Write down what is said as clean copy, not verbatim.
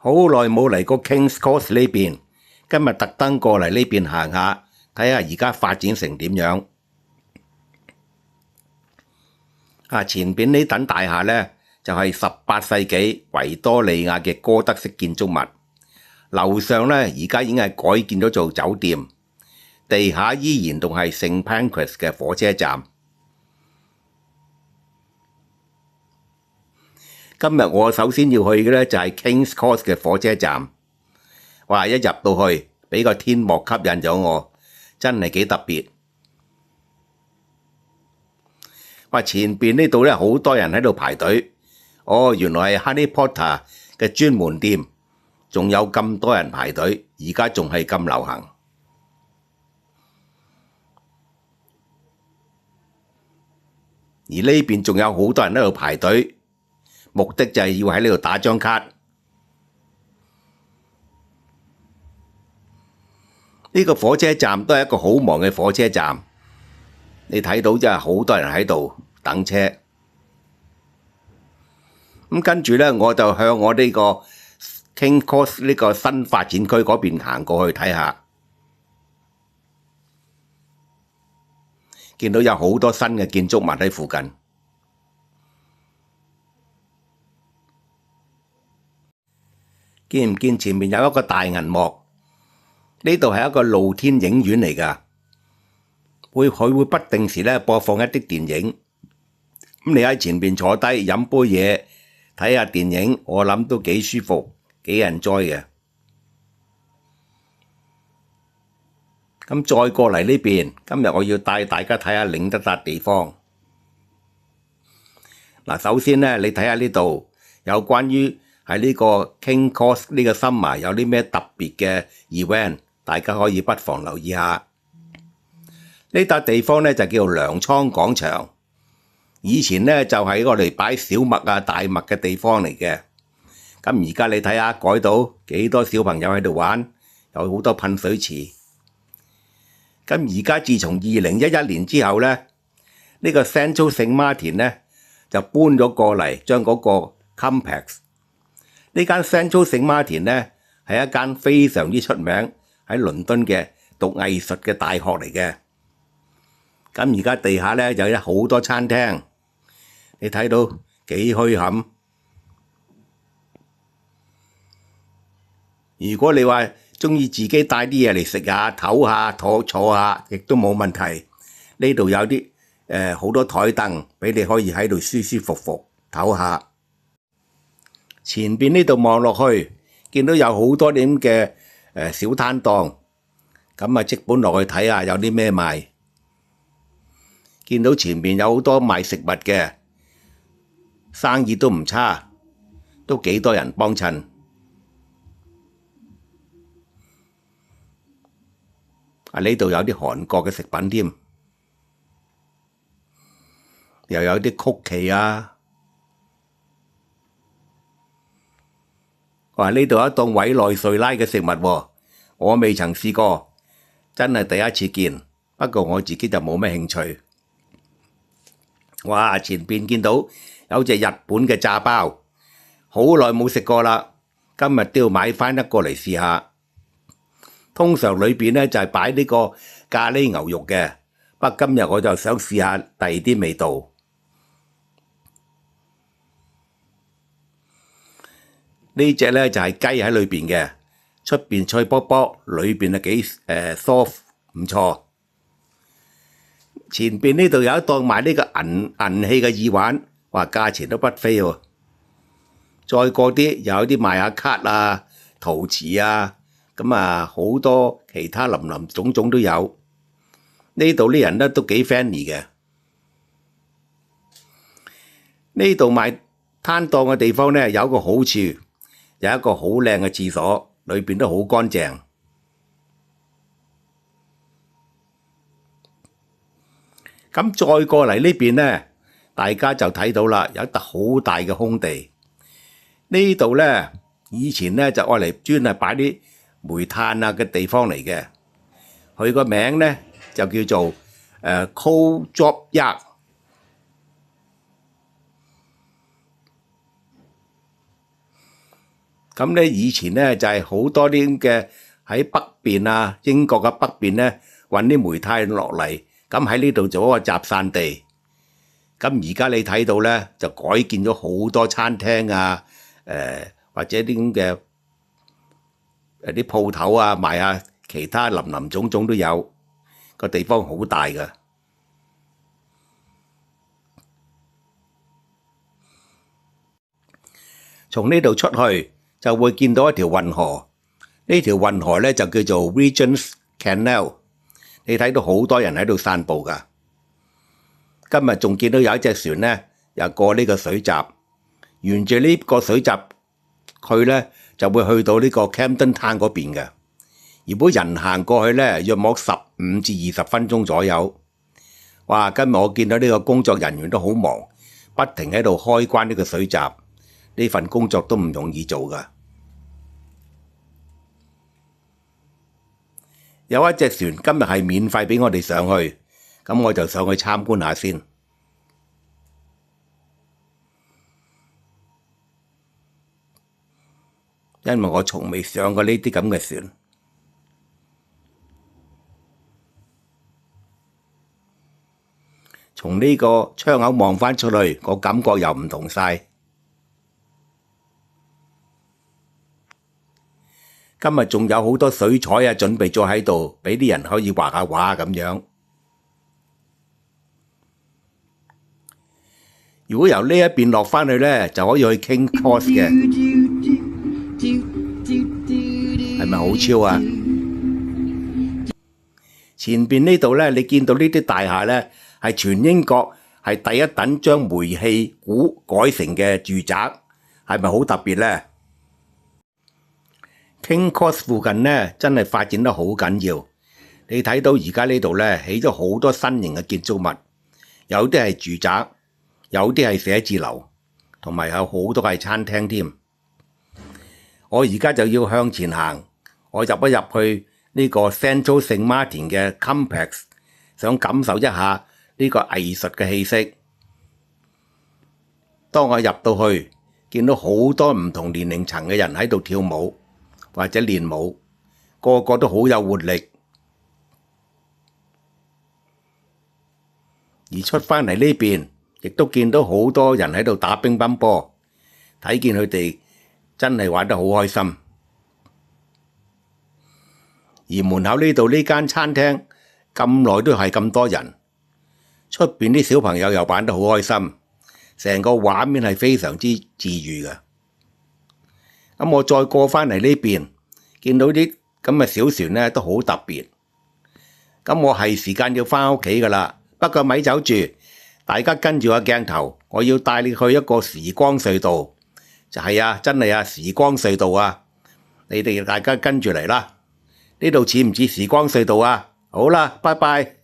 好耐冇嚟過 King's Cross 呢邊，今日特登過嚟呢邊行下，睇下而家發展成點樣。前邊呢等大廈呢，就係18世紀維多利亞嘅哥德式建築物，樓上呢，而家已經係改建咗做酒店，地下依然仲係聖 Pancras 嘅火車站。今日我首先要去嘅呢，就係 King's Cross 嘅火車站。哇！一入到去，俾個天幕吸引咗我，真係幾特別。哇！前邊呢度呢，好多人喺度排隊。哦，原來係 Harry Potter 嘅專門店，仲有咁多人排隊，而家仲係咁流行。而呢邊仲有好多人喺度排隊，目的就係要喺呢度打張卡。呢個火車站都係一個好忙嘅火車站，你睇到真係好多人喺度等車。咁跟住呢，我就向我呢個 King's Cross 呢個新發展區嗰邊行過去睇下，見到有好多新嘅建築物喺附近。見唔見前面有一個大銀幕？呢度係一個露天影院嚟㗎，佢會不定時咧播放一啲電影。咁你喺前邊坐低飲杯嘢睇下電影，我諗都幾舒服，幾 enjoy 嘅。咁再過嚟呢邊，今日我要帶大家睇下另一笪地方。嗱，首先呢，你睇下呢度有關於喺呢個 King's Cross 呢個 summer 有啲咩特別嘅 event， 大家可以不妨留意下。呢笪地方呢，就叫糧倉廣場，以前呢，就係我哋擺小麥啊、大麥嘅地方嚟嘅。咁而家你睇下改到幾多小朋友喺度玩，有好多噴水池。咁而家自從2011年之後呢，呢個 Central Saint Martin 呢，就搬咗過嚟，將嗰個 complex。呢間 Central Saint Martin 呢，係一間非常之出名喺倫敦嘅讀藝術嘅大學嚟嘅。咁而家地下呢，有好多餐廳，你睇到幾墟冚。如果你話鍾意自己帶啲嘢嚟食下、唞下、坐下，亦都冇問題。呢度有啲好多台凳，俾你可以喺度舒舒服服唞下。前邊呢度望落去，見到有好多點嘅小攤檔，咁啊即管落去睇下有啲咩賣。見到前面有好多賣食物嘅，生意都唔差，都幾多人幫襯。呢度有啲韓國嘅食品添，又有啲曲奇啊。呢度有一檔委內瑞拉嘅食物喎，我未曾試過，真係第一次見。不過我自己就冇咩興趣。哇！前邊見到有隻日本嘅炸包，好耐冇食過啦，今日都要買翻一個嚟試下。通常裏邊呢就係擺呢個咖喱牛肉嘅，不過今日我就想試下第二啲味道。呢隻呢就係雞喺裏邊嘅，出邊脆卜卜，裏邊係幾soft，唔錯。前邊呢度有一檔賣呢個銀器嘅耳環，話價錢都不菲喎。再過啲又有啲賣下卡啊、陶瓷啊，咁啊好多其他林林總總都有。呢度啲人咧都幾 friendly 嘅。呢度賣攤檔嘅地方呢，有一個好處，有一個好靚嘅廁所，裏邊都好乾淨。咁再過嚟呢邊呢，大家就睇到啦，有一笪好大嘅空地。呢度呢，以前呢就愛嚟專係擺啲煤炭啊嘅地方嚟嘅。佢個名呢就叫做Coal Drop Yard。咁咧以前咧就係好多啲嘅喺北邊啊，英國嘅北邊咧運啲煤炭落嚟，咁喺呢度做一個集散地。咁而家你睇到咧就改建咗好多餐廳啊，或者啲咁嘅啲鋪頭啊，賣下其他林林總總都有，個地方好大㗎。從呢度出去就會見到一條運河，呢條運河咧就叫做 Regent's Canal。你睇到好多人喺度散步㗎。今日仲見到有一隻船咧，又過呢個水閘，沿住呢個水閘去咧，就會去到呢個 Camden Town 嗰邊嘅。如果人行過去咧，約莫15至20分鐘左右。哇！今日我見到呢個工作人員都好忙，不停喺度開關呢個水閘，呢份工作都唔容易做㗎。有一隻船今日係免費俾我哋上去。咁我就上去參觀下先，因為我從未上過呢啲咁嘅船。從呢個窗口望返出去，個感覺又唔同晒。今日仲有好多水彩啊，準備咗喺度，俾啲人可以畫下畫咁樣。如果由呢一邊落返去咧，就可以去 King's Cross 嘅，係咪好超啊？前邊呢度咧，你見到呢啲大廈咧，係全英國係第一等將煤氣鼓改成嘅住宅，係咪好特別咧？King's Cross 附近咧，真係發展得好緊要。你睇到而家呢度咧，起咗好多新型嘅建築物，有啲係住宅。有啲係寫字樓，同埋有好多係餐廳添。我而家就要向前行，我入一入去呢個 Central St. Martin 嘅 Complex， 想感受一下呢個藝術嘅氣息。當我入到去，見到好多唔同年齡層嘅人喺度跳舞或者練舞，個個都好有活力。而出返嚟呢邊，亦都見到好多人喺度打乒乓波，睇見佢哋真係玩得好開心。而門口呢度呢間餐廳咁耐都係咁多人，出邊啲小朋友又玩得好開心，成個畫面係非常之治癒嘅。咁我再過返嚟呢邊，見到啲咁嘅小船咧都好特別。咁我係時間要返屋企㗎喇，不過咪走住。大家跟住個鏡頭，我要帶你去一個時光隧道，就係啊，真係啊，時光隧道啊！你哋大家跟住嚟啦，呢度似唔似時光隧道啊？好啦，拜拜。